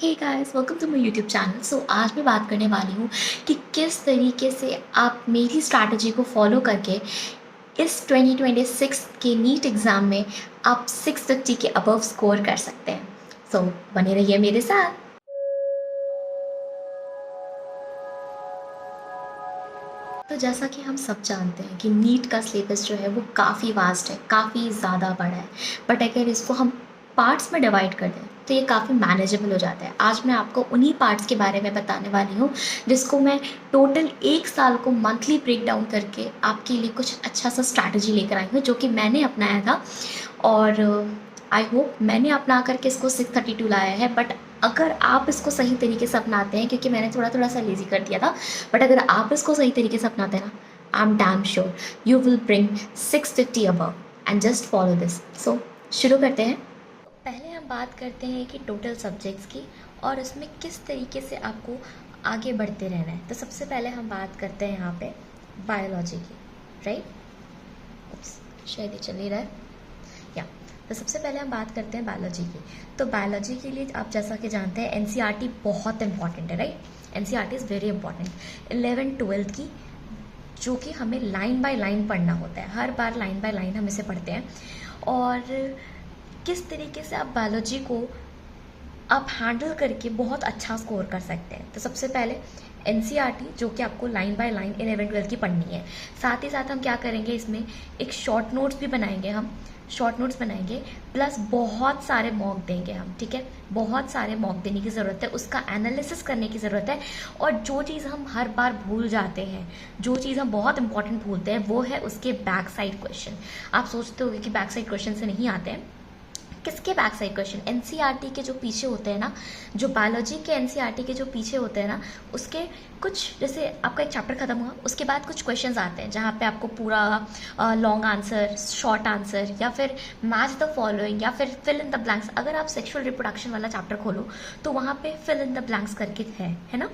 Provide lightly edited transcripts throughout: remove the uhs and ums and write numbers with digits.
Hey guys, welcome to my YouTube channel. So आज मैं बात करने वाली हूँ कि किस तरीके से आप मेरी स्ट्रैटेजी को फॉलो करके इस 2026 के नीट एग्ज़ाम में आप 650 के अबव स्कोर कर सकते हैं। सो बने रहिए मेरे साथ। तो जैसा कि हम सब जानते हैं कि नीट का सिलेबस जो है वो काफ़ी वास्ट है, काफ़ी ज़्यादा बड़ा है। बट अगर इसको हम पार्ट्स में डिवाइड कर दें तो ये काफ़ी मैनेजेबल हो जाता है। आज मैं आपको उन्हीं पार्ट्स के बारे में बताने वाली हूँ जिसको मैं टोटल 1 साल को मंथली ब्रेक डाउन करके आपके लिए कुछ अच्छा सा स्ट्रैटेजी लेकर आई हूँ, जो कि मैंने अपनाया था। और आई होप मैंने अपना करके इसको 632 लाया है। बट अगर आप इसको सही तरीके से अपनाते हैं, क्योंकि मैंने थोड़ा थोड़ा सा लेज़ी कर दिया था, बट अगर आप इसको सही तरीके से अपनाते हैं ना, I am damn sure you will bring 650 above and just follow this. So शुरू करते हैं। पहले हम बात करते हैं कि टोटल सब्जेक्ट्स की और उसमें किस तरीके से आपको आगे बढ़ते रहना है। तो सबसे पहले हम बात करते हैं यहाँ पे बायोलॉजी की, राइट। शायद ये चल नहीं रहा है या। तो सबसे पहले हम बात करते हैं बायोलॉजी की। तो बायोलॉजी के लिए आप जैसा कि जानते हैं एनसीईआरटी बहुत इंपॉर्टेंट है, right. NCERT is very important. 11th-12th की जो कि हमें लाइन बाय लाइन पढ़ना होता है, हर बार लाइन बाय लाइन हम इसे पढ़ते हैं। और किस तरीके से आप बायोलॉजी को आप हैंडल करके बहुत अच्छा स्कोर कर सकते हैं। तो सबसे पहले एनसीईआरटी जो कि आपको लाइन बाय लाइन 11th-12th की पढ़नी है। साथ ही साथ हम क्या करेंगे, इसमें एक शॉर्ट नोट्स भी बनाएंगे। हम शॉर्ट नोट्स बनाएंगे प्लस बहुत सारे मॉक देंगे हम, ठीक है। बहुत सारे मॉक देने की ज़रूरत है, उसका एनालिसिस करने की ज़रूरत है। और जो चीज़ हम हर बार भूल जाते हैं, जो चीज़ हम बहुत इंपॉर्टेंट भूलते हैं, वो है उसके बैक साइड क्वेश्चन। आप सोचते होगे कि बैक साइड क्वेश्चन से नहीं आते हैं। किसके बैक साइड क्वेश्चन? एनसीईआरटी के जो पीछे होते हैं ना, जो बायोलॉजी के एनसीईआरटी के जो पीछे होते हैं ना, उसके कुछ, जैसे आपका एक चैप्टर खत्म हुआ उसके बाद कुछ क्वेश्चंस आते हैं जहाँ पे आपको पूरा लॉन्ग आंसर, शॉर्ट आंसर, या फिर मैच द फॉलोइंग, या फिर फिल इन द ब्लैंक्स। अगर आप सेक्सुअल रिप्रोडक्शन वाला चैप्टर खोलो तो वहाँ पे फिल इन द ब्लैंक्स करके है ना।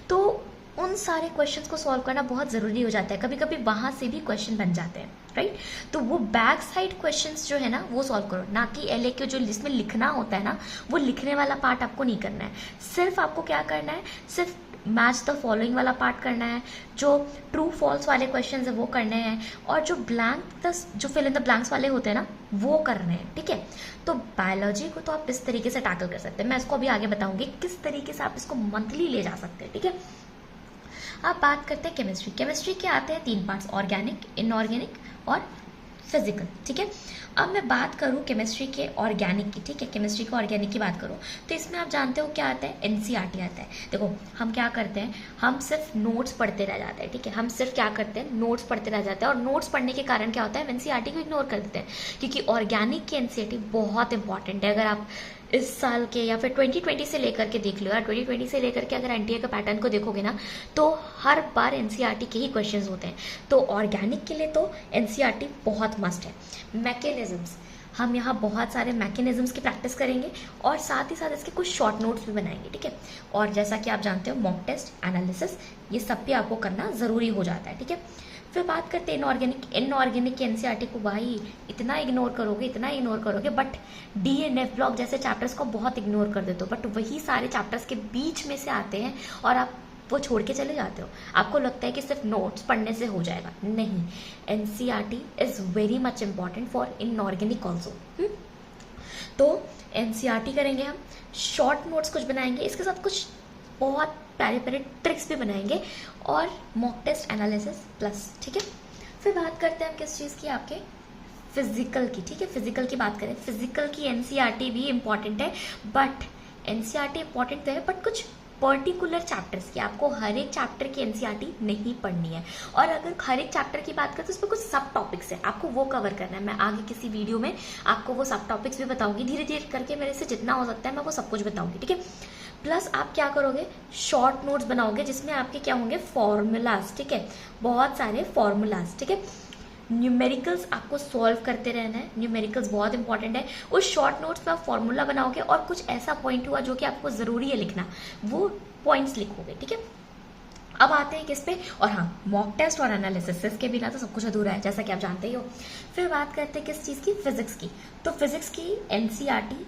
तो उन सारे क्वेश्चंस को सॉल्व करना बहुत ज़रूरी हो जाता है। कभी कभी वहाँ से भी क्वेश्चन बन जाते हैं, राइट। तो वो बैक साइड क्वेश्चंस जो है ना वो सॉल्व करो, ना कि एलए के जो लिस्ट में लिखना होता है ना, वो लिखने वाला पार्ट आपको नहीं करना है। सिर्फ आपको क्या करना है, सिर्फ मैच द फॉलोइंग वाला पार्ट करना है, जो ट्रू फॉल्स वाले क्वेश्चन है वो करने हैं, और जो ब्लैंक जो फिल इन द ब्लैंक्स वाले होते हैं ना वो करने हैं, ठीक है। तो बायोलॉजी को तो आप इस तरीके से टैकल कर सकते हैं। मैं इसको अभी आगे बताऊंगी किस तरीके से आप इसको मंथली ले जा सकते हैं, ठीक है। अब बात करते हैं केमिस्ट्री। केमिस्ट्री के आते हैं 3 पार्ट्स, ऑर्गेनिक, इनऑर्गेनिक और फिजिकल, ठीक है। अब मैं बात करूँ केमिस्ट्री के ऑर्गेनिक की, ठीक है। केमिस्ट्री के ऑर्गेनिक की बात करूँ तो इसमें आप जानते हो क्या आता है, एनसीईआरटी आता है। देखो हम क्या करते हैं, हम सिर्फ नोट्स पढ़ते रह जाते हैं, ठीक है। हम सिर्फ क्या करते हैं, नोट्स पढ़ते रह जाते हैं। और नोट्स पढ़ने के कारण क्या होता है, एनसीईआरटी को इग्नोर कर देते हैं, क्योंकि ऑर्गेनिक की एनसीईआरटी बहुत इंपॉर्टेंट है। अगर आप इस साल के या फिर 2020 से लेकर के देख लो यार, 2020 से लेकर के अगर एनटीए का पैटर्न को देखोगे ना, तो हर बार एनसीईआरटी के ही क्वेश्चंस होते हैं। तो ऑर्गेनिक के लिए तो एनसीईआरटी बहुत मस्ट है। मैकेनिज्म्स, हम यहाँ बहुत सारे मैकेनिज्म्स की प्रैक्टिस करेंगे और साथ ही साथ इसके कुछ शॉर्ट नोट्स भी बनाएंगे, ठीक है। और जैसा कि आप जानते हो मॉक टेस्ट, एनालिसिस, ये सब भी आपको करना ज़रूरी हो जाता है, ठीक है। फिर बात करते हैं इनऑर्गेनिक। इनऑर्गेनिक की एनसीईआरटी को भाई इतना इग्नोर करोगे, इतना इग्नोर करोगे, बट डीएनएफ ब्लॉक जैसे चैप्टर्स को बहुत इग्नोर कर देते हो। बट वही सारे चैप्टर्स के बीच में से आते हैं और आप वो छोड़ के चले जाते हो। आपको लगता है कि सिर्फ नोट्स पढ़ने से हो जाएगा, नहीं। NCERT is very much important for inorganic also. तो एनसीईआरटी करेंगे हम, शॉर्ट नोट्स कुछ बनाएंगे, इसके साथ कुछ बहुत प्यारे प्यारे ट्रिक्स भी बनाएंगे, और मॉक टेस्ट, एनालिसिस प्लस, ठीक है। फिर बात करते हैं हम किस चीज़ की, आपके फिजिकल की, ठीक है। फिजिकल की बात करें, फिजिकल की एनसीईआरटी भी इंपॉर्टेंट है। बट एनसीईआरटी इंपॉर्टेंट तो है, बट कुछ पर्टिकुलर चैप्टर्स की, आपको हर एक चैप्टर की एनसीईआरटी नहीं पढ़नी है। और अगर हर एक चैप्टर की बात करें तो उसमें कुछ सब टॉपिक्स है, आपको वो कवर करना है। मैं आगे किसी वीडियो में आपको वो सब टॉपिक्स भी बताऊंगी, धीरे धीरे करके मेरे से जितना हो सकता है मैं वो सब कुछ बताऊंगी, ठीक है। प्लस आप क्या करोगे, शॉर्ट नोट्स बनाओगे जिसमें आपके क्या होंगे, फॉर्मूलाज, ठीक है। बहुत सारे फॉर्मूलाज, ठीक है। न्यूमेरिकल्स आपको सॉल्व करते रहना है, न्यूमेरिकल्स बहुत इंपॉर्टेंट है। उस शॉर्ट नोट्स में आप फॉर्मूला बनाओगे और कुछ ऐसा पॉइंट हुआ जो कि आपको ज़रूरी है लिखना, वो पॉइंट्स लिखोगे, ठीक है। अब आते हैं किस पे, और हाँ, मॉक टेस्ट और एनालिसिस के बिना तो सब कुछ अधूरा है, जैसा कि आप जानते ही हो। फिर बात करते हैं किस चीज़ की, फिजिक्स की। तो फिजिक्स की एनसीईआरटी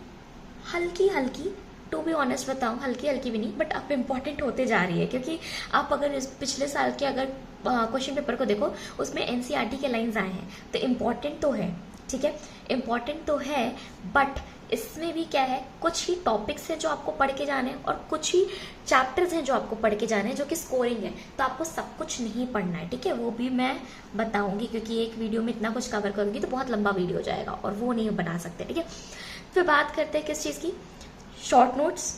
हल्की हल्की टू बी ऑनेस्ट बताऊँ, हल्की हल्की भी नहीं, बट अब इम्पॉर्टेंट होते जा रही है, क्योंकि आप अगर इस पिछले साल के अगर क्वेश्चन पेपर को देखो, उसमें एनसीईआरटी के लाइंस आए हैं, तो इम्पॉर्टेंट तो है, ठीक है, इम्पॉर्टेंट तो है, बट इसमें भी क्या है, कुछ ही टॉपिक्स हैं जो आपको पढ़ के जाने हैं और कुछ ही चैप्टर्स हैं जो आपको पढ़ के जाने हैं, जो कि स्कोरिंग है, तो आपको सब कुछ नहीं पढ़ना है, ठीक है, वो भी मैं बताऊंगी, क्योंकि एक वीडियो में इतना कुछ कवर करूंगी तो बहुत लंबा वीडियो हो जाएगा और वो नहीं बना सकते, ठीक है। फिर बात करते हैं किस चीज़ की, short notes,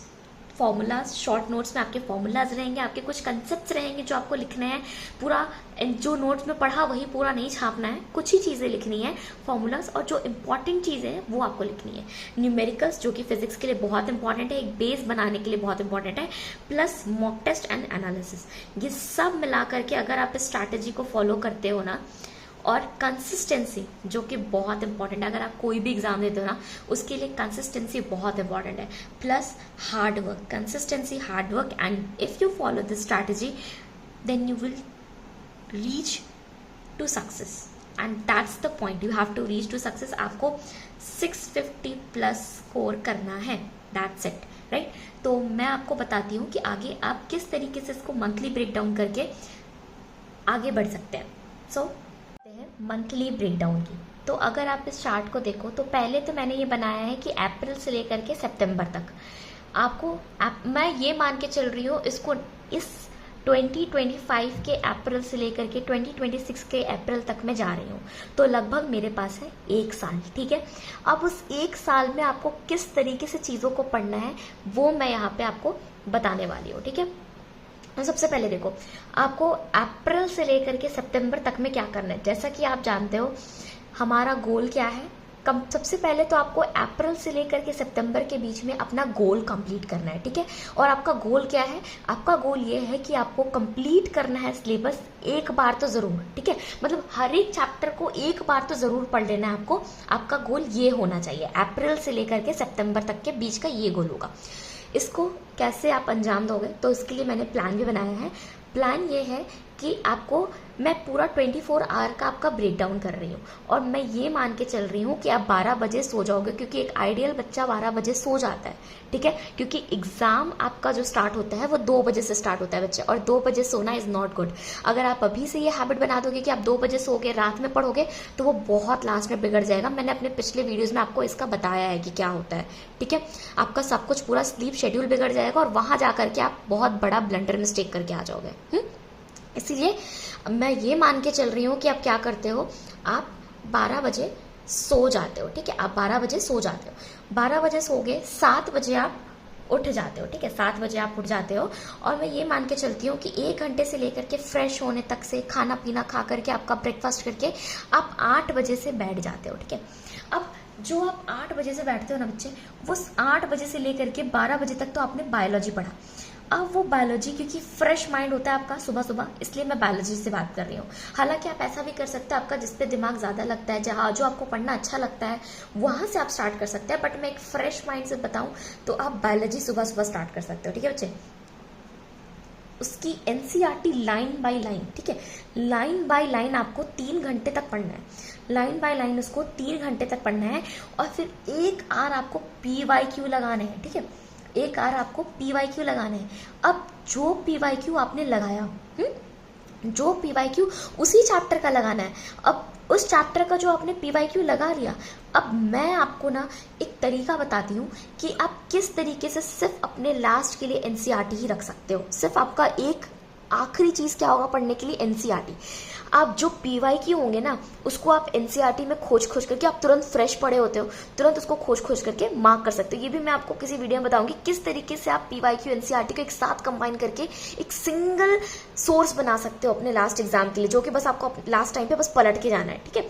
formulas. Short notes में आपके फॉर्मूलाज रहेंगे, आपके कुछ कंसेप्ट्स रहेंगे जो आपको लिखने हैं, पूरा जो नोट्स में पढ़ा वही पूरा नहीं छापना है, कुछ ही चीज़ें लिखनी है फॉर्मूलाज, और जो इंपॉर्टेंट चीज़ें हैं वो आपको लिखनी है। न्यूमेरिकल्स जो कि फिजिक्स के लिए बहुत इंपॉर्टेंट है, एक बेस बनाने के लिए बहुत इंपॉर्टेंट है, plus mock test and analysis. ये सब मिला करके अगर आप इस स्ट्रैटेजी को फॉलो करते हो ना, और कंसिस्टेंसी जो कि बहुत इंपॉर्टेंट है, अगर आप कोई भी एग्जाम देते हो ना, उसके लिए कंसिस्टेंसी बहुत इंपॉर्टेंट है, plus hard work, consistency, hard work, and if you follow this strategy then you will reach to success, and that's the point, you have to reach to success. आपको 650 plus score करना है, that's it, right. तो मैं आपको बताती हूँ कि आगे आप किस तरीके से इसको मंथली ब्रेक डाउन करके आगे बढ़ सकते हैं। सो मंथली ब्रेकडाउन की, तो अगर आप इस चार्ट को देखो तो पहले तो मैंने ये बनाया है कि अप्रैल से लेकर के सितंबर तक आपको मैं ये मान के चल रही हूँ इसको, इस 2025 के अप्रैल से लेकर के 2026 के अप्रैल तक मैं जा रही हूँ, तो लगभग मेरे पास है 1 साल, ठीक है। अब उस 1 साल में आपको किस तरीके से चीज़ों को पढ़ना है वो मैं यहाँ पे आपको बताने वाली हूँ, ठीक है। तो सबसे पहले देखो, आपको अप्रैल से लेकर के सितंबर तक में क्या करना है। जैसा कि आप जानते हो हमारा गोल क्या है, सबसे पहले तो आपको अप्रैल से लेकर के सितंबर के बीच में अपना गोल कंप्लीट करना है, ठीक है। और आपका गोल क्या है, आपका गोल ये है कि आपको कंप्लीट करना है सिलेबस एक बार तो जरूर, ठीक है, मतलब हर एक चैप्टर को एक बार तो जरूर पढ़ लेना है आपको। आपका गोल ये होना चाहिए, अप्रैल से लेकर के सितंबर तक के बीच का ये गोल होगा। इसको कैसे आप अंजाम दोगे, तो इसके लिए मैंने प्लान भी बनाया है। प्लान ये है कि आपको मैं पूरा 24 आवर का आपका ब्रेक डाउन कर रही हूँ, और मैं ये मान के चल रही हूँ कि आप 12 बजे सो जाओगे, क्योंकि एक आइडियल बच्चा 12 बजे सो जाता है, ठीक है, क्योंकि एग्जाम आपका जो स्टार्ट होता है वो 2 बजे से स्टार्ट होता है बच्चे, और 2 बजे सोना इज नॉट गुड। अगर आप अभी से ये हैबिट बना दोगे कि आप 2 बजे सोगे, रात में पढ़ोगे, तो वो बहुत लास्ट में बिगड़ जाएगा। मैंने अपने पिछले वीडियोज में आपको इसका बताया है कि क्या होता है, ठीक है। आपका सब कुछ पूरा स्लीप शेड्यूल बिगड़ जाएगा, और वहां जाकर के आप बहुत बड़ा ब्लंडर मिस्टेक करके आ जाओगे। इसीलिए मैं ये मान के चल रही हूँ कि आप क्या करते हो, आप 12 बजे सो जाते हो, ठीक है, आप 12 बजे सो जाते हो, 12 बजे सोगे, 7 बजे आप उठ जाते हो, ठीक है, 7 बजे आप उठ जाते हो। और मैं ये मान के चलती हूँ कि 1 घंटे से लेकर के फ्रेश होने तक से, खाना पीना खा करके, आपका ब्रेकफास्ट करके आप 8 बजे से बैठ जाते हो, ठीक है। अब जो आप 8 बजे से बैठते हो ना बच्चे, वो 8 बजे से लेकर के 12 बजे तक तो आपने बायोलॉजी पढ़ा। अब वो बायोलॉजी, क्योंकि फ्रेश माइंड होता है आपका सुबह सुबह, इसलिए मैं बायोलॉजी से बात कर रही हूँ। हालांकि आप ऐसा भी कर सकते हैं, आपका जिस पे दिमाग ज़्यादा लगता है, जहाँ जो आपको पढ़ना अच्छा लगता है वहाँ से आप स्टार्ट कर सकते हैं, बट मैं एक फ्रेश माइंड से बताऊँ तो आप बायोलॉजी सुबह सुबह स्टार्ट कर सकते हो, ठीक है बच्चे। उसकी एनसीईआरटी लाइन बाय लाइन, ठीक है, लाइन बाय लाइन आपको 3 घंटे तक पढ़ना है, लाइन बाय लाइन उसको 3 घंटे तक पढ़ना है, और फिर 1 आवर आपको PYQ लगाने हैं, ठीक है, 1 आवर आपको PYQ लगाने हैं। अब जो PYQ आपने लगाया, जो PYQ उसी चैप्टर का लगाना है। अब उस चैप्टर का जो आपने PYQ लगा लिया, अब मैं आपको ना एक तरीका बताती हूँ कि आप किस तरीके से सिर्फ अपने लास्ट के लिए एनसीईआरटी ही रख सकते हो। सिर्फ आपका एक आखिरी चीज क्या होगा पढ़ने के लिए, एनसीईआरटी। आप जो PYQ होंगे ना, उसको आप एनसीईआरटी में खोज करके, आप तुरंत फ्रेश पढ़े होते हो, तुरंत उसको खोज करके मार्क कर सकते हो। ये भी मैं आपको किसी वीडियो में बताऊंगी किस तरीके से आप PYQ एनसीईआरटी को एक साथ कंबाइन करके एक सिंगल सोर्स बना सकते हो अपने लास्ट एग्जाम के लिए, जो कि बस आपको लास्ट टाइम पे बस पलट के जाना है, ठीक है।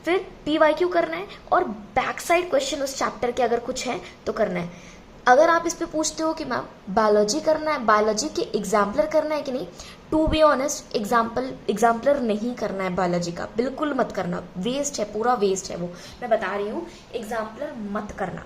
फिर PYQ करना है, और बैक साइड क्वेश्चन उस चैप्टर के अगर कुछ है तो करना है। अगर आप इस पे पूछते हो कि मैम बायोलॉजी करना है, बायोलॉजी के एग्जाम्पलर करना है कि नहीं, टू बी ऑनेस्ट एग्जाम्पलर नहीं करना है बायोलॉजी का, बिल्कुल मत करना, वेस्ट है, पूरा वेस्ट है वो, मैं बता रही हूँ, एग्जाम्पलर मत करना।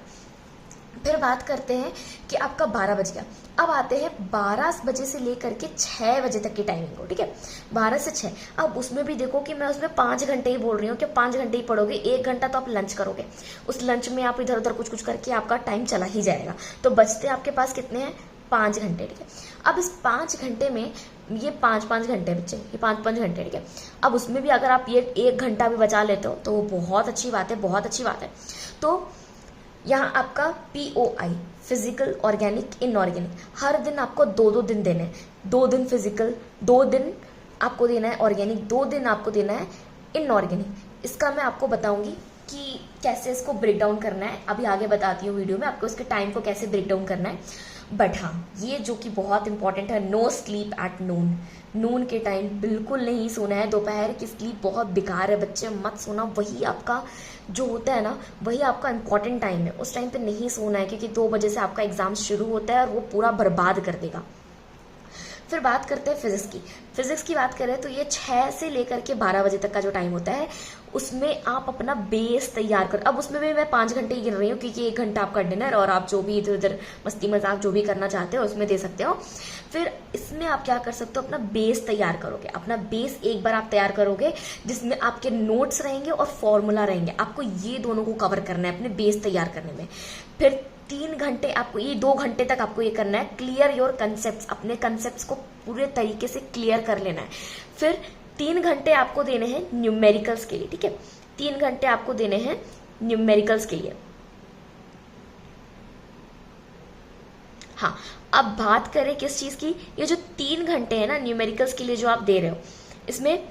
फिर बात करते हैं कि आपका 12 बज गया। अब आते हैं 12 बजे से लेकर के 6 बजे तक की टाइमिंग को, ठीक है, 12 से 6। अब उसमें भी देखो कि मैं उसमें 5 घंटे ही बोल रही हूँ कि 5 घंटे ही पढ़ोगे, 1 घंटा तो आप लंच करोगे, उस लंच में आप इधर उधर कुछ कुछ करके आपका टाइम चला ही जाएगा, तो बचते आपके पास कितने हैं, 5 घंटे, ठीक है। अब इस 5 घंटे में ये 5-5 घंटे बच्चे, ये 5-5 घंटे, ठीक है। अब उसमें भी अगर आप ये 1 घंटा भी बचा लेते हो तो वो बहुत अच्छी बात है, बहुत अच्छी बात है। तो यहाँ आपका POI, फिजिकल, ऑर्गेनिक, इनऑर्गेनिक, हर दिन आपको 2-2 दिन देने हैं। 2 दिन फिजिकल, 2 दिन आपको देना है ऑर्गेनिक, 2 दिन आपको देना है इनऑर्गेनिक। इसका मैं आपको बताऊंगी कि कैसे इसको ब्रेक डाउन करना है, अभी आगे बताती हूँ वीडियो में आपको इसके टाइम को कैसे ब्रेक डाउन करना है। बट हाँ, ये जो कि बहुत इंपॉर्टेंट है, नो स्लीप एट नून। नून के टाइम बिल्कुल नहीं सोना है, दोपहर की स्लीप बहुत बेकार है बच्चे, मत सोना। वही आपका जो होता है ना, वही आपका इंपॉर्टेंट टाइम है, उस टाइम पे नहीं सोना है, क्योंकि 2 बजे से आपका एग्जाम शुरू होता है और वो पूरा बर्बाद कर देगा। फिर बात करते हैं फिजिक्स की। फिजिक्स की बात करें तो ये 6 से लेकर के 12 बजे तक का जो टाइम होता है, उसमें आप अपना बेस तैयार कर। अब उसमें भी मैं 5 घंटे ही गिन रही हूँ, क्योंकि 1 घंटा आपका डिनर, और आप जो भी इधर उधर मस्ती मजाक जो भी करना चाहते हो उसमें दे सकते हो। फिर इसमें आप क्या कर सकते हो, अपना बेस तैयार करोगे। अपना बेस एक बार आप तैयार करोगे जिसमें आपके नोट्स रहेंगे और फॉर्मूला रहेंगे, आपको ये दोनों को कवर करना है अपने बेस तैयार करने में। फिर 3 घंटे आपको, ये 2 घंटे तक आपको ये करना है, क्लियर योर कंसेप्ट, अपने कंसेप्ट को पूरे तरीके से क्लियर कर लेना है। फिर 3 घंटे आपको देने हैं न्यूमेरिकल्स के लिए, ठीक है, 3 घंटे आपको देने हैं न्यूमेरिकल्स के लिए। हाँ, अब बात करें किस चीज की, ये जो 3 घंटे है ना न्यूमेरिकल्स के लिए जो आप दे रहे हो, इसमें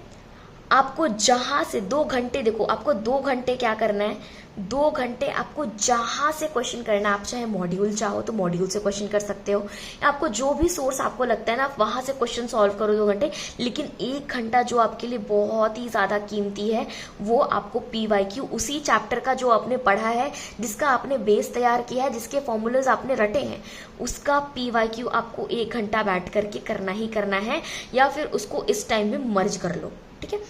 आपको जहां से 2 घंटे, देखो आपको 2 घंटे क्या करना है, 2 घंटे आपको जहां से क्वेश्चन करना है, आप चाहे मॉड्यूल चाहो तो मॉड्यूल से क्वेश्चन कर सकते हो, या आपको जो भी सोर्स आपको लगता है ना, आप वहां से क्वेश्चन सॉल्व करो 2 घंटे। लेकिन 1 घंटा जो आपके लिए बहुत ही ज्यादा कीमती है, वो आपको PYQ, उसी चैप्टर का जो आपने पढ़ा है, जिसका आपने बेस तैयार किया है, जिसके फॉर्मूलेज आपने रटे हैं, उसका PYQ आपको 1 घंटा बैठ करके करना ही करना है, या फिर उसको इस टाइम में मर्ज कर लो, ठीक है।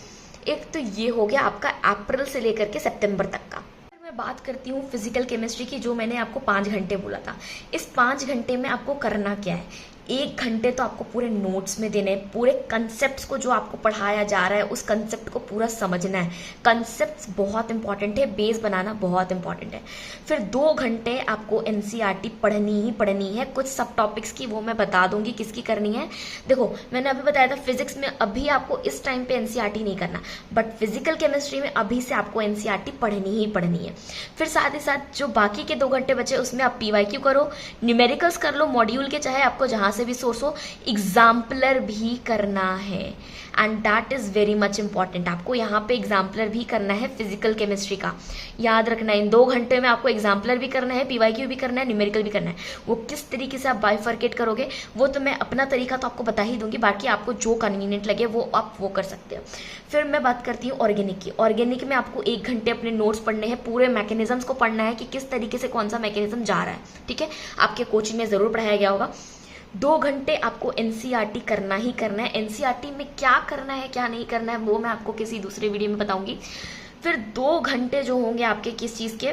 एक तो ये हो गया आपका अप्रैल से लेकर के सितंबर तक का। मैं बात करती हूँ फिजिकल केमिस्ट्री की, जो मैंने आपको 5 घंटे बोला था। इस 5 घंटे में आपको करना क्या है, 1 घंटे तो आपको पूरे नोट्स में देने हैं, पूरे कंसेप्ट्स को जो आपको पढ़ाया जा रहा है उस कंसेप्ट को पूरा समझना है। कंसेप्ट्स बहुत इंपॉर्टेंट है, बेस बनाना बहुत इंपॉर्टेंट है। फिर 2 घंटे आपको NCERT पढ़नी ही पढ़नी है। कुछ सब टॉपिक्स की वो मैं बता दूंगी किसकी करनी है। देखो मैंने अभी बताया था फिजिक्स में अभी आपको इस टाइम पे NCERT नहीं करना, बट फिजिकल केमिस्ट्री में अभी से आपको NCERT पढ़नी ही पढ़नी है। फिर साथ ही साथ जो बाकी के 2 घंटे बचे उसमें आप PYQ करो, न्यूमेरिकल्स कर लो मॉड्यूल के, चाहे आपको जहां से भी सोर्स हो, एग्जाम्पलर भी करना है, and that is very much important. आपको यहाँ पे एग्जाम्पलर भी करना है फिजिकल केमिस्ट्री का, याद रखना है। इन 2 घंटे में आपको एग्जाम्पलर भी करना है, PYQ भी करना है, न्यूमेरिकल भी करना है। वो किस तरीके से आप बाइफर्केट करोगे वो तो मैं अपना तरीका तो आपको बता ही दूंगी, बाकी आपको जो कन्वीनियंट लगे वो आप वो कर सकते हो। फिर मैं बात करती हूँ ऑर्गेनिक की। ऑर्गेनिक में आपको 1 घंटे अपने नोट्स पढ़ने हैं, पूरे मैकेनिज्म्स को पढ़ना है कि किस तरीके से कौन सा मैकेनिज्म जा रहा है, ठीक है, आपके कोचिंग में जरूर पढ़ाया गया होगा। 2 घंटे आपको NCERT करना ही करना है। NCERT में क्या करना है क्या नहीं करना है वो मैं आपको किसी दूसरे वीडियो में बताऊंगी। फिर 2 घंटे जो होंगे आपके किस चीज के,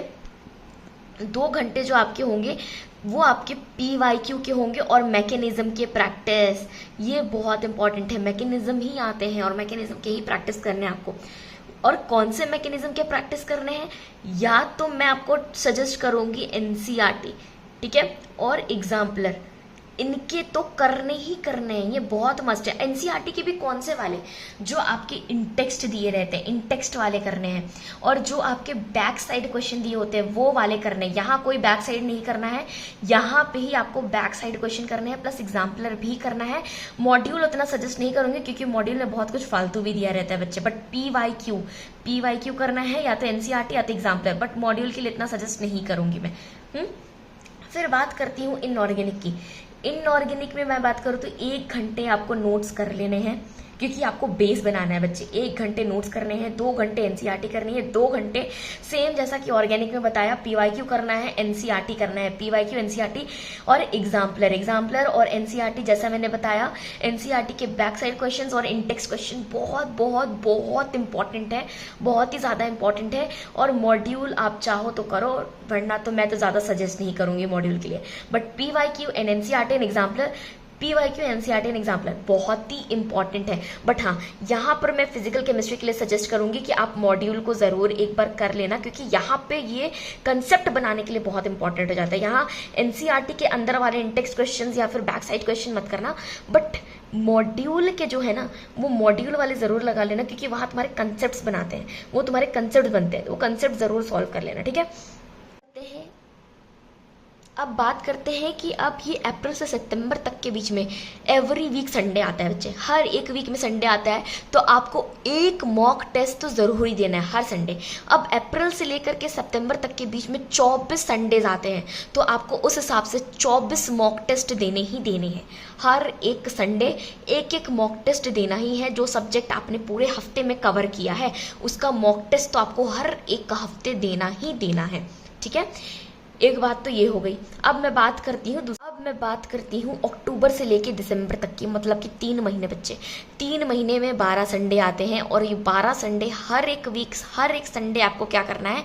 2 घंटे जो आपके होंगे वो आपके PYQ के होंगे और मैकेनिज्म के प्रैक्टिस। ये बहुत इंपॉर्टेंट है, मैकेनिज्म ही आते हैं और मैकेनिज्म के ही प्रैक्टिस करने हैं आपको। और कौन से मैकेनिज्म के प्रैक्टिस करने हैं, या तो मैं आपको सजेस्ट करूंगी NCERT, ठीक है, और एग्जाम्पलर, इनके तो करने ही करने हैं, ये बहुत मस्ट है। NCERT के भी कौन से वाले, जो आपके इंटेक्स्ट दिए रहते हैं, इंटेक्स्ट वाले करने हैं, और जो आपके बैक साइड क्वेश्चन दिए होते हैं वो वाले करने हैं। यहाँ कोई बैक साइड नहीं करना है, यहाँ पे ही आपको बैक साइड क्वेश्चन करने हैं, प्लस एग्जाम्पलर भी करना है। मॉड्यूल उतना सजेस्ट नहीं करूंगी क्योंकि मॉड्यूल में बहुत कुछ फालतू भी दिया रहता है बच्चे, बट PYQ करना है, या तो NCERT या तो एग्जाम्पलर, बट मॉड्यूल के लिए इतना सजेस्ट नहीं करूंगी मैं। फिर बात करती हूँ इनऑर्गेनिक की। इनऑर्गेनिक में मैं बात करूँ तो 1 घंटे आपको नोट्स कर लेने हैं, क्योंकि आपको बेस बनाना है बच्चे। 1 घंटे नोट्स करने हैं, 2 घंटे एनसीईआरटी करनी है, 2 घंटे सेम जैसा कि ऑर्गेनिक में बताया पीवाईक्यू करना है, एनसीईआरटी करना है, पीवाईक्यू एनसीईआरटी और एग्जाम्पलर और एनसीईआरटी जैसा मैंने बताया। एनसीईआरटी के बैक साइड क्वेश्चंस और इंटेक्स क्वेश्चन बहुत बहुत बहुत इंपॉर्टेंट है, बहुत ही ज़्यादा इंपॉर्टेंट है। और मॉड्यूल आप चाहो तो करो, वरना तो मैं तो ज़्यादा सजेस्ट नहीं करूंगी मॉड्यूल के लिए। But PYQ and NCERT and exemplar, PYQ NCERT and exemplar बहुत ही इंपॉर्टेंट है। बट हाँ, यहाँ पर मैं फिजिकल केमिस्ट्री के लिए सजेस्ट करूंगी कि आप मॉड्यूल को जरूर एक बार कर लेना, क्योंकि यहाँ पे ये कंसेप्ट बनाने के लिए बहुत इंपॉर्टेंट हो जाता है। यहाँ एनसीईआरटी के अंदर वाले इंटेक्स क्वेश्चन या फिर बैक साइड क्वेश्चन मत करना, बट मॉड्यूल के जो है ना वो मॉड्यूल वाले जरूर लगा लेना, क्योंकि वहाँ तुम्हारे कंसेप्ट बनाते हैं, वो तुम्हारे कंसेप्ट बनते हैं, वो कंसेप्ट जरूर सॉल्व कर लेना, ठीक है। अब बात करते हैं कि अब ये अप्रैल से सितंबर तक के बीच में एवरी वीक संडे आता है बच्चे, हर एक वीक में संडे आता है, तो आपको एक मॉक टेस्ट तो ज़रूर ही देना है हर संडे। अब अप्रैल से लेकर के सितंबर तक के बीच में 24 संडेज आते हैं, तो आपको उस हिसाब से 24 मॉक टेस्ट देने ही देने हैं। हर एक संडे एक एक मॉक टेस्ट देना ही है। जो सब्जेक्ट आपने पूरे हफ्ते में कवर किया है उसका मॉक टेस्ट तो आपको हर एक हफ्ते देना ही देना है, ठीक है। एक बात तो ये हो गई। अब मैं बात करती हूँ अक्टूबर से लेके दिसंबर तक की, मतलब कि 3 महीने बच्चे। 3 महीने में 12 संडे आते हैं, और ये 12 संडे हर एक संडे आपको क्या करना है,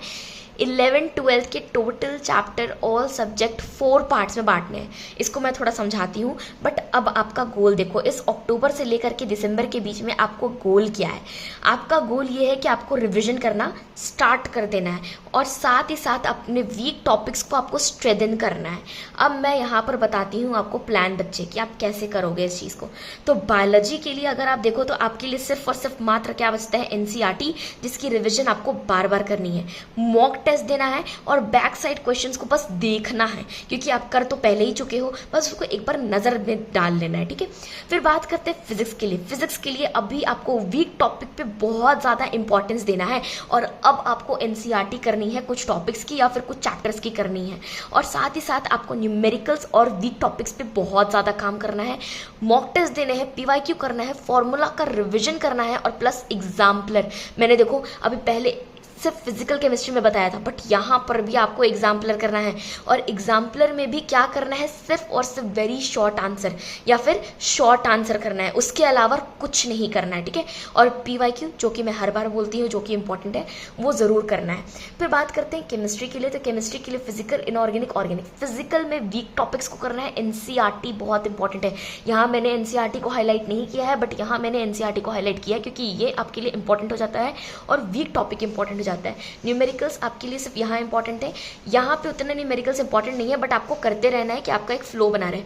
11-12 के total chapter all subject 4 parts में बांटने हैं। इसको मैं थोड़ा समझाती हूँ। बट अब आपका गोल देखो, इस अक्टूबर से लेकर के दिसंबर के बीच में आपको गोल क्या है। आपका गोल ये है कि आपको रिवीजन करना स्टार्ट कर देना है, और साथ ही साथ अपने वीक टॉपिक्स को आपको स्ट्रेंथन करना है। अब मैं यहाँ पर बताती हूँ आपको प्लान बच्चे कि आप कैसे करोगे इस चीज़ को। तो बायोलॉजी के लिए अगर आप देखो तो आपके लिए सिर्फ और सिर्फ मात्र क्या बचता है, एनसीईआरटी, जिसकी रिविजन आपको बार बार करनी है, मॉक टेस्ट देना है, और बैक साइड क्वेश्चंस को बस देखना है, क्योंकि आप कर तो पहले ही चुके हो, बस उसको एक बार नजर में डाल लेना है, ठीक है। फिर बात करते हैं फिजिक्स के लिए। फिजिक्स के लिए अभी आपको वीक टॉपिक पे बहुत ज्यादा इंपॉर्टेंस देना है, और अब आपको एनसीईआरटी करनी है कुछ टॉपिक्स की या फिर कुछ चैप्टर्स की करनी है, और साथ ही साथ आपको न्यूमेरिकल्स और वीक टॉपिक्स पे बहुत ज्यादा काम करना है, मॉक टेस्ट देने हैं, पीवाईक्यू करना है, फॉर्मूला का रिविजन करना है, और प्लस एग्जाम्पलर। मैंने देखो अभी पहले सिर्फ फिजिकल केमिस्ट्री में बताया था, बट यहाँ पर भी आपको एग्जाम्पलर करना है, और एग्जाम्पलर में भी क्या करना है, सिर्फ और सिर्फ वेरी शॉर्ट आंसर या फिर शॉर्ट आंसर करना है, उसके अलावा कुछ नहीं करना है, ठीक है। और पीवाईक्यू, जो कि मैं हर बार बोलती हूँ, जो कि इंपॉर्टेंट है, वो जरूर करना है। फिर बात करते हैं केमिस्ट्री के लिए। तो केमिस्ट्री के लिए फिजिकल, इनऑर्गेनिक, ऑर्गेनिक। फिजिकल में वीक टॉपिक्स को करना है, एनसीईआरटी बहुत इंपॉर्टेंट है। यहाँ मैंने एनसीईआरटी को हाईलाइट नहीं किया है, बट यहाँ मैंने एनसीईआरटी को हाईलाइट किया है, क्योंकि ये आपके लिए इंपॉर्टेंट हो जाता है और वीक टॉपिक इंपॉर्टेंट हो जाता है। न्यूमेरिकल्स आपके लिए सिर्फ यहाँ इंपॉर्टेंट है, यहाँ पे उतना न्यूमेरिकल्स इंपॉर्टेंट नहीं है, बट आपको करते रहना है कि आपका एक फ्लो बना रहे।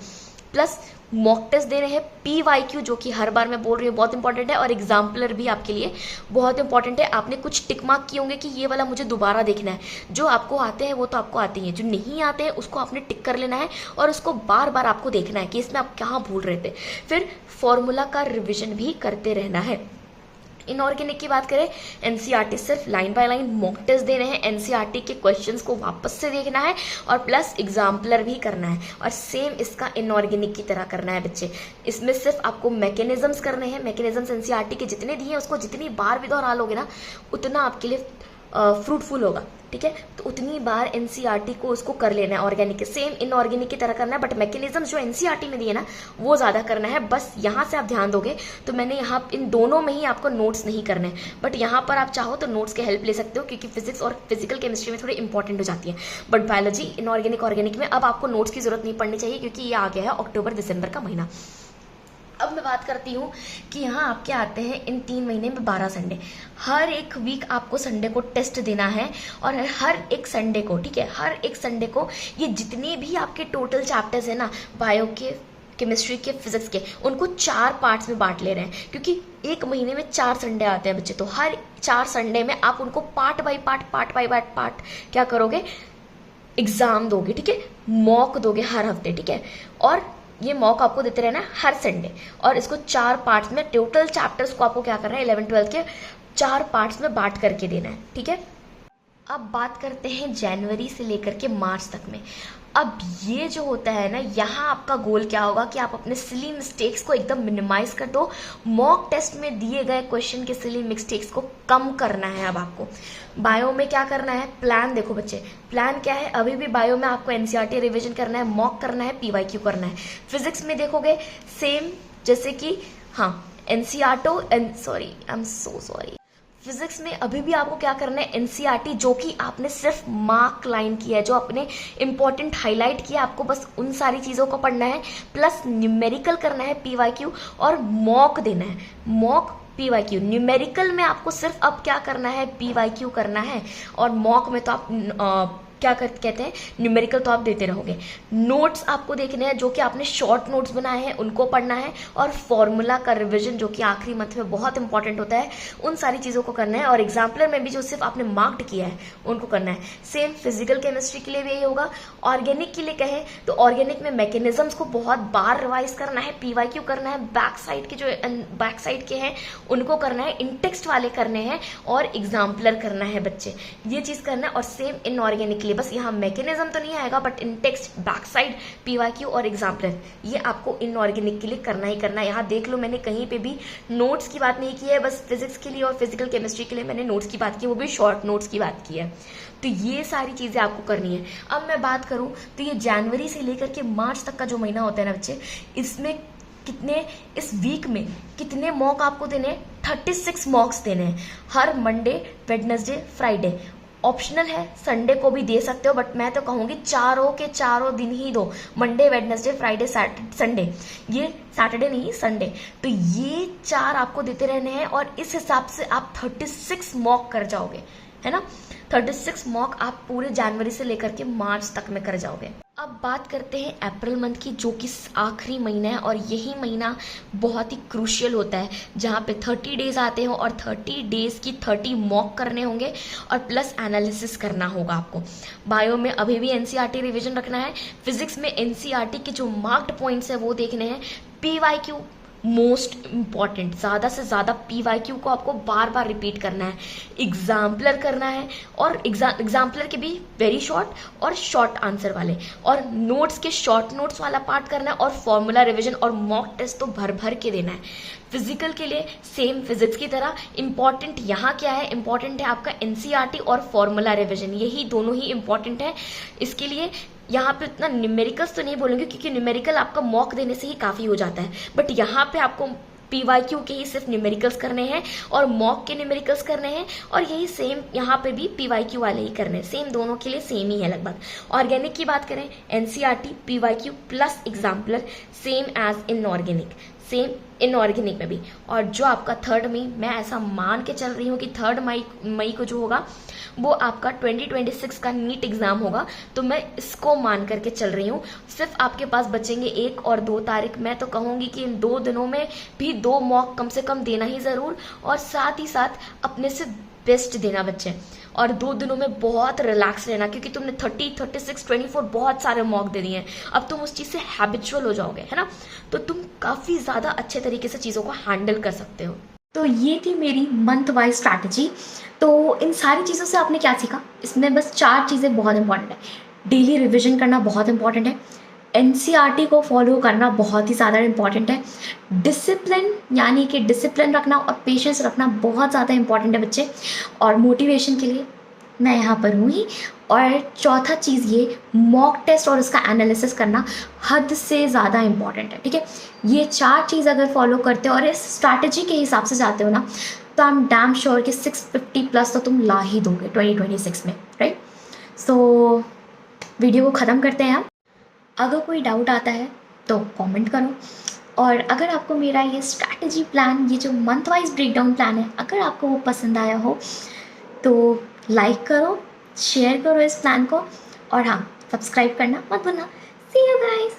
प्लस मॉक टेस्ट दे रहे हैं, पीवाईक्यू, जो कि हर बार मैं बोल रही हूँ बहुत इंपॉर्टेंट है, और एग्जाम्पलर भी आपके लिए बहुत इंपॉर्टेंट है। आपने कुछ टिक मार्क किए होंगे कि ये वाला मुझे दोबारा देखना है। जो आपको आते हैं वो तो आपको आते ही हैं, जो नहीं आते हैं उसको आपने टिक कर लेना है, और उसको बार बार आपको देखना है कि इसमें आप कहाँ भूल रहे थे। फिर फॉर्मूला का रिविजन भी करते रहना है। इनऑर्गेनिक की बात करें, एनसीईआरटी सिर्फ line by line mock test देने हैं, एनसीईआरटी के क्वेश्चंस को वापस से देखना है, और प्लस एग्जाम्पलर भी करना है, और सेम इसका इनऑर्गेनिक की तरह करना है बच्चे। इसमें सिर्फ आपको मैकेनिज्म्स करने हैं। मैकेनिज्म्स एनसीईआरटी के जितने दिए हैं उसको जितनी बार भी दोहरा लोगे ना, उतना आपके लिए फ्रूटफुल होगा, ठीक है। तो उतनी बार एनसीईआरटी को उसको कर लेना है। ऑर्गेनिक के सेम इनऑर्गेनिक की तरह करना है, बट मैकेनिज्म जो एनसीईआरटी में दिए ना वो ज्यादा करना है। बस यहाँ से आप ध्यान दोगे तो मैंने यहाँ इन दोनों में ही आपको नोट्स नहीं करने हैं, बट यहाँ पर आप चाहो तो नोट्स की हेल्प ले सकते हो, क्योंकि फिजिक्स और फिजिकल केमिस्ट्री में थोड़ी इंपॉर्टेंट हो जाती है। बट बायोलॉजी, इनऑर्गेनिक, ऑर्गेनिक में अब आपको नोट्स की जरूरत नहीं पड़नी चाहिए, क्योंकि ये आ गया है अक्टूबर दिसंबर का महीना। अब मैं बात करती हूँ कि यहाँ आपके आते हैं इन 3 महीने में 12 संडे। हर एक वीक आपको संडे को टेस्ट देना है, और हर एक संडे को, ठीक है, हर एक संडे को ये जितने भी आपके टोटल चैप्टर्स है ना, बायो के, केमिस्ट्री के, फिजिक्स के, उनको 4 पार्ट्स में बांट ले रहे हैं, क्योंकि एक महीने में 4 संडे आते हैं बच्चे। तो हर 4 संडे में आप उनको पार्ट बाय पार्ट क्या करोगे, एग्जाम दोगे, ठीक है, मॉक दोगे हर हफ्ते, ठीक है। और ये मॉक आपको देते रहना है हर संडे, और इसको 4 पार्ट्स में, टोटल चैप्टर्स को आपको क्या करना है, 11-12 के 4 पार्ट्स में बांट करके देना है, ठीक है। अब बात करते हैं जनवरी से लेकर के मार्च तक में। अब ये जो होता है ना, यहाँ आपका गोल क्या होगा कि आप अपने सिली मिस्टेक्स को एकदम मिनिमाइज कर दो। मॉक टेस्ट में दिए गए क्वेश्चन के सिली मिस्टेक्स को कम करना है। अब आपको बायो में क्या करना है, प्लान देखो बच्चे, प्लान क्या है, अभी भी बायो में आपको एनसीईआरटी रिवीजन करना है, मॉक करना है, पीवाईक्यू करना है। फिजिक्स में देखोगे सेम, जैसे कि हाँ फिजिक्स में अभी भी आपको क्या करना है, एनसीईआरटी जो कि आपने सिर्फ मार्क लाइन किया है, जो आपने इंपॉर्टेंट हाईलाइट किया, आपको बस उन सारी चीज़ों को पढ़ना है, प्लस न्यूमेरिकल करना है, पीवाईक्यू, और मॉक देना है, मॉक पीवाईक्यू। न्यूमेरिकल में आपको सिर्फ अब क्या करना है, पीवाईक्यू करना है, और मॉक में तो आप कहते हैं न्यूमेरिकल तो आप देते रहोगे। नोट्स आपको देखने हैं, जो कि आपने शॉर्ट नोट्स बनाए हैं उनको पढ़ना है, और फॉर्मूला का रिवीजन जो कि आखिरी मंथ में बहुत इंपॉर्टेंट होता है, उन सारी चीज़ों को करना है। और एग्जाम्पलर में भी जो सिर्फ आपने मार्क्ड किया है उनको करना है। सेम फिजिकल केमिस्ट्री के लिए भी यही होगा। ऑर्गेनिक के लिए कहें तो ऑर्गेनिक में मैकेनिज्म्स को बहुत बार रिवाइज करना है, पीवाईक्यू करना है, बैक साइड के जो बैक साइड के हैं उनको करना है, इंटेक्स्ट वाले करने हैं, और एग्जाम्पलर करना है बच्चे, ये चीज़ करना है। और सेम इनऑर्गेनिक के लिए बस यहाँ मैकेनिज्म तो नहीं आएगा, but in-text, back side, PYQ और एग्जाम्पलर, ये आपको इनऑर्गेनिक के लिए करना ही करना है। यहाँ देख लो, मैंने कहीं पे भी नोट्स की बात नहीं की है, बस फिजिक्स के लिए और फिजिकल केमिस्ट्री के लिए मैंने नोट्स की बात की, वो भी शॉर्ट नोट्स की बात की है। तो ये सारी चीज़ें आपको करनी है। अब मैं बात करूँ तो ये जनवरी से लेकर के मार्च तक का जो महीना होता है ना बच्चे, इसमें इस वीक में कितने मॉक आपको देने हैं, 36 मॉक्स देने हैं, हर मंडे, वेडनेसडे, फ्राइडे। ऑप्शनल है, संडे को भी दे सकते हो, बट मैं तो कहूँगी चारों के चारों दिन ही दो, मंडे, वेडनेसडे, फ्राइडे, संडे, ये सैटरडे नहीं, संडे। तो ये 4 आपको देते रहने हैं, और इस हिसाब से आप 36 मॉक कर जाओगे, है ना। 36 मॉक आप पूरे जनवरी से लेकर के मार्च तक में कर जाओगे। अब बात करते हैं अप्रैल मंथ की, जो कि आखिरी महीना है, और यही महीना बहुत ही क्रूशियल होता है, जहाँ पे 30 डेज आते हो, और 30 डेज की 30 मॉक करने होंगे, और प्लस एनालिसिस करना होगा आपको। बायो में अभी भी एनसीईआरटी रिवीजन रखना है, फिजिक्स में एनसीईआरटी के जो मार्क्ड पॉइंट्स है वो देखने हैं, पीवाईक्यू मोस्ट इंपॉर्टेंट, ज़्यादा से ज़्यादा पीवाईक्यू को आपको बार बार रिपीट करना है, एग्जाम्पलर करना है, और एग्जाम्पलर के भी वेरी शॉर्ट और शॉर्ट आंसर वाले, और नोट्स के शॉर्ट नोट्स वाला पार्ट करना है, और फॉर्मूला रिवीजन और मॉक टेस्ट तो भर भर के देना है। फिजिकल के लिए सेम फिजिक्स की तरह इंपॉर्टेंट यहाँ क्या है, इंपॉर्टेंट है आपका एनसीईआरटी और फॉर्मूला रिवीजन, यही दोनों ही इंपॉर्टेंट है। इसके लिए यहाँ पे इतना न्यूमेरिकल्स तो नहीं बोलूँगी, क्योंकि न्यूमेरिकल आपका मॉक देने से ही काफ़ी हो जाता है, बट यहाँ पे आपको पीवाईक्यू के ही सिर्फ न्यूमेरिकल्स करने हैं, और मॉक के न्यूमेरिकल्स करने हैं, और यही सेम यहाँ पे भी पीवाईक्यू वाले ही करने हैं, सेम दोनों के लिए सेम ही है लगभग। ऑर्गेनिक की बात करें, NCERT, PYQ plus exemplar, same as inorganic, same inorganic में भी। और जो आपका 3 मई, मैं ऐसा मान के चल रही हूँ कि 3 मई को जो होगा वो आपका 2026 का नीट एग्जाम होगा, तो मैं इसको मान करके चल रही हूँ। सिर्फ आपके पास बचेंगे 1 और 2 तारीख। मैं तो कहूँगी कि इन 2 दिनों में भी 2 मॉक कम से कम देना ही ज़रूर, और साथ ही साथ अपने से बेस्ट देना बच्चे, और 2 दिनों में बहुत रिलैक्स रहना, क्योंकि तुमने 30, 36, 24 बहुत सारे मॉक दे दिए हैं, अब तुम उस चीज़ से हैबिचुअल हो जाओगे, है ना, तो तुम काफ़ी ज़्यादा अच्छे तरीके से चीज़ों को हैंडल कर सकते हो। तो ये थी मेरी मंथ वाइज स्ट्रैटेजी। तो इन सारी चीज़ों से आपने क्या सीखा, इसमें बस 4 चीज़ें बहुत इंपॉर्टेंट है। डेली रिविजन करना बहुत इंपॉर्टेंट है, एनसीईआरटी को फॉलो करना बहुत ही ज़्यादा इंपॉर्टेंट है, डिसिप्लिन यानी कि डिसिप्लिन रखना और पेशेंस रखना बहुत ज़्यादा इंपॉर्टेंट है बच्चे, और मोटिवेशन के लिए मैं यहाँ पर हूँ ही। और चौथा चीज़ ये मॉक टेस्ट और उसका एनालिसिस करना हद से ज़्यादा इंपॉर्टेंट है, ठीक है। ये 4 चीज़ अगर फॉलो करते हो और इस स्ट्रैटेजी के हिसाब से जाते हो ना, तो आई एम डैम श्योर कि 650 प्लस तो तुम ला ही दोगे 2026 में, राइट। सो वीडियो को ख़त्म करते हैं हम। अगर कोई डाउट आता है तो कमेंट करो, और अगर आपको मेरा ये स्ट्रैटेजी प्लान, ये जो मंथ वाइज ब्रेकडाउन प्लान है, अगर आपको वो पसंद आया हो तो लाइक करो, शेयर करो इस प्लान को, और हाँ, सब्सक्राइब करना मत भूलना। सी यू गाइस।